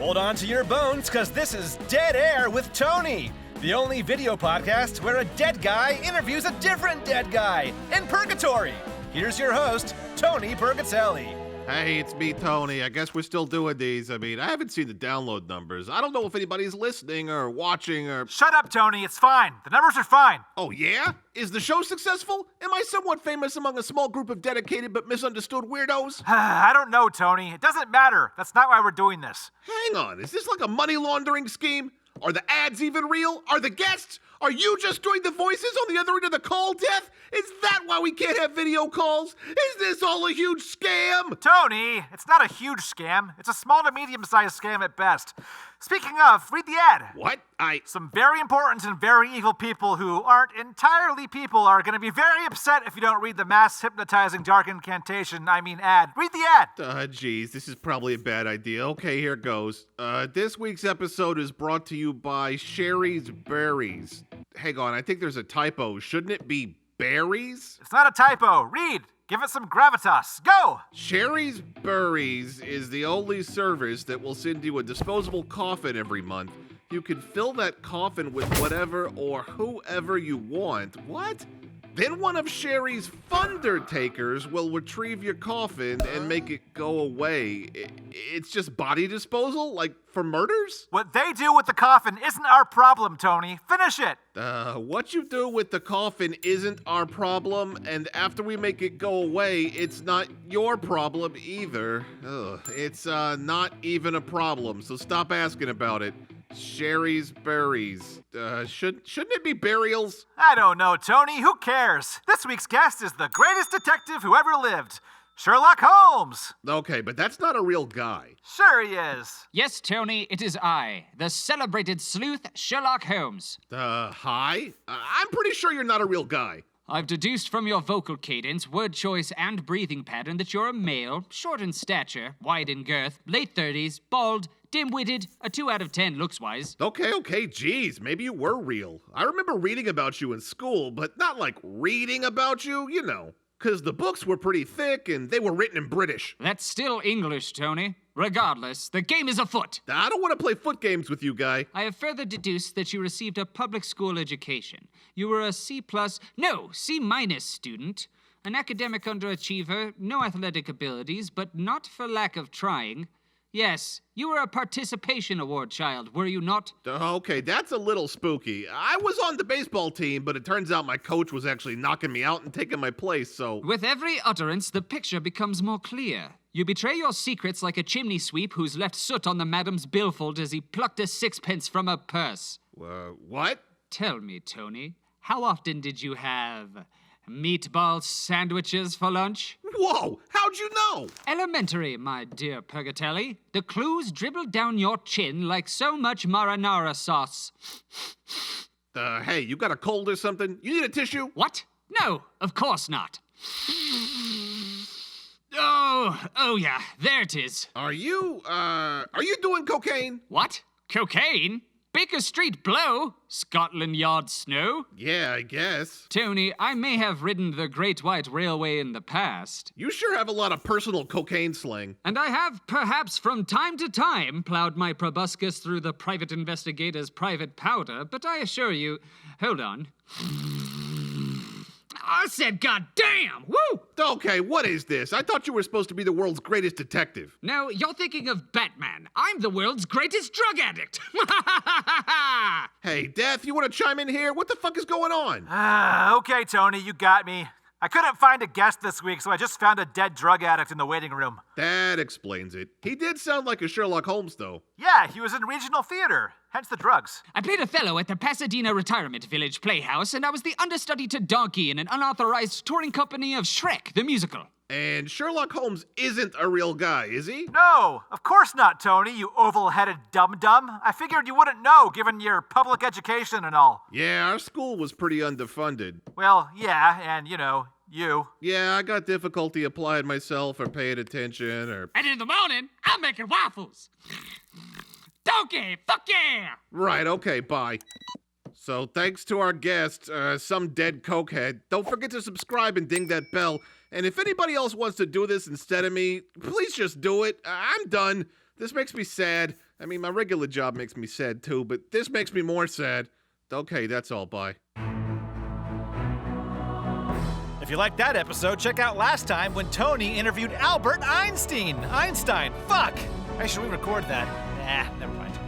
Hold on to your bones, because this is Dead Air with Tony, the only video podcast where a dead guy interviews a different dead guy in Purgatory. Here's your host, Tony Purgatony. Hey, it's me, Tony. I guess we're still doing these. I haven't seen the download numbers. I don't know if anybody's listening or watching or... Shut up, Tony. It's fine. The numbers are fine. Oh, yeah? Is the show successful? Am I somewhat famous among a small group of dedicated but misunderstood weirdos? I don't know, Tony. It doesn't matter. That's not why we're doing this. Hang on. Is this like a money laundering scheme? Are the ads even real? Are the guests? Are you just doing the voices on the other end of the call, Death? Is that why we can't have video calls? Is this all a huge scam? Tony, it's not a huge scam. It's a small to medium-sized scam at best. Speaking of, read the ad. What? Some very important and very evil people who aren't entirely people are going to be very upset if you don't read the mass hypnotizing dark incantation, ad. Read the ad. Geez, this is probably a bad idea. Okay, here goes. This week's episode is brought to you by Sherry's Berries. Hang on, I think there's a typo. Shouldn't it be berries? It's not a typo. Read. Give it some gravitas. Go! Sherry's Berries is the only service that will send you a disposable coffin every month. You can fill that coffin with whatever or whoever you want. What? Then one of Sherry's Fundertakers will retrieve your coffin and make it go away. It's just body disposal? Like for murders? What they do with the coffin isn't our problem, Tony. Finish it. What you do with the coffin isn't our problem, and after we make it go away, it's not your problem either. It's not even a problem, so stop asking about it. Sherry's Berries. Shouldn't it be burials? I don't know, Tony. Who cares? This week's guest is the greatest detective who ever lived, Sherlock Holmes. Okay, but that's not a real guy. Sure he is. Yes, Tony, it is I, the celebrated sleuth Sherlock Holmes. Hi? I'm pretty sure you're not a real guy. I've deduced from your vocal cadence, word choice, and breathing pattern that you're a male, short in stature, wide in girth, late 30s, bald, dim-witted, a 2 out of 10 looks-wise. Okay, geez, maybe you were real. I remember reading about you in school, but not like reading about you, you know. Because the books were pretty thick and they were written in British. That's still English, Tony. Regardless, the game is afoot. I don't want to play foot games with you, guy. I have further deduced that you received a public school education. You were a C+ student, an academic underachiever, no athletic abilities, but not for lack of trying. Yes, you were a participation award child, were you not? Okay, that's a little spooky. I was on the baseball team, but it turns out my coach was actually knocking me out and taking my place, so... With every utterance, the picture becomes more clear. You betray your secrets like a chimney sweep who's left soot on the madam's billfold as he plucked a sixpence from her purse. What? Tell me, Tony, how often did you have meatball sandwiches for lunch? Whoa, how'd you know? Elementary, my dear Purgatony. The clues dribbled down your chin like so much marinara sauce. Hey, you got a cold or something? You need a tissue? What? No, of course not. Oh yeah, there it is. Are you doing cocaine? What? Cocaine? Baker Street blow? Scotland Yard snow? Yeah, I guess. Tony, I may have ridden the Great White Railway in the past. You sure have a lot of personal cocaine slang. And I have, perhaps from time to time, plowed my proboscis through the private investigator's private powder, but I assure you... Hold on. I said goddamn! Woo! Okay, what is this? I thought you were supposed to be the world's greatest detective. No, you're thinking of Batman. I'm the world's greatest drug addict. Hey, Death, you want to chime in here? What the fuck is going on? Okay, Tony, you got me. I couldn't find a guest this week, so I just found a dead drug addict in the waiting room. That explains it. He did sound like a Sherlock Holmes, though. Yeah, he was in regional theater, hence the drugs. I played a fellow at the Pasadena Retirement Village Playhouse, and I was the understudy to Donkey in an unauthorized touring company of Shrek, the musical. And Sherlock Holmes isn't a real guy, is he? No, of course not, Tony, you oval-headed dum-dum. I figured you wouldn't know, given your public education and all. Yeah, our school was pretty underfunded. Well, yeah, and, you. Yeah, I got difficulty applying myself or paying attention or... And in the morning, I'm making waffles. Donkey, fuck yeah! Right, okay, bye. So thanks to our guest, some dead cokehead. Don't forget to subscribe and ding that bell. And if anybody else wants to do this instead of me, please just do it. I'm done. This makes me sad. I mean, my regular job makes me sad too, but this makes me more sad. Okay, that's all, bye. If you liked that episode, check out last time when Tony interviewed Albert Einstein. Fuck! Hey, should we record that? Nah, never mind.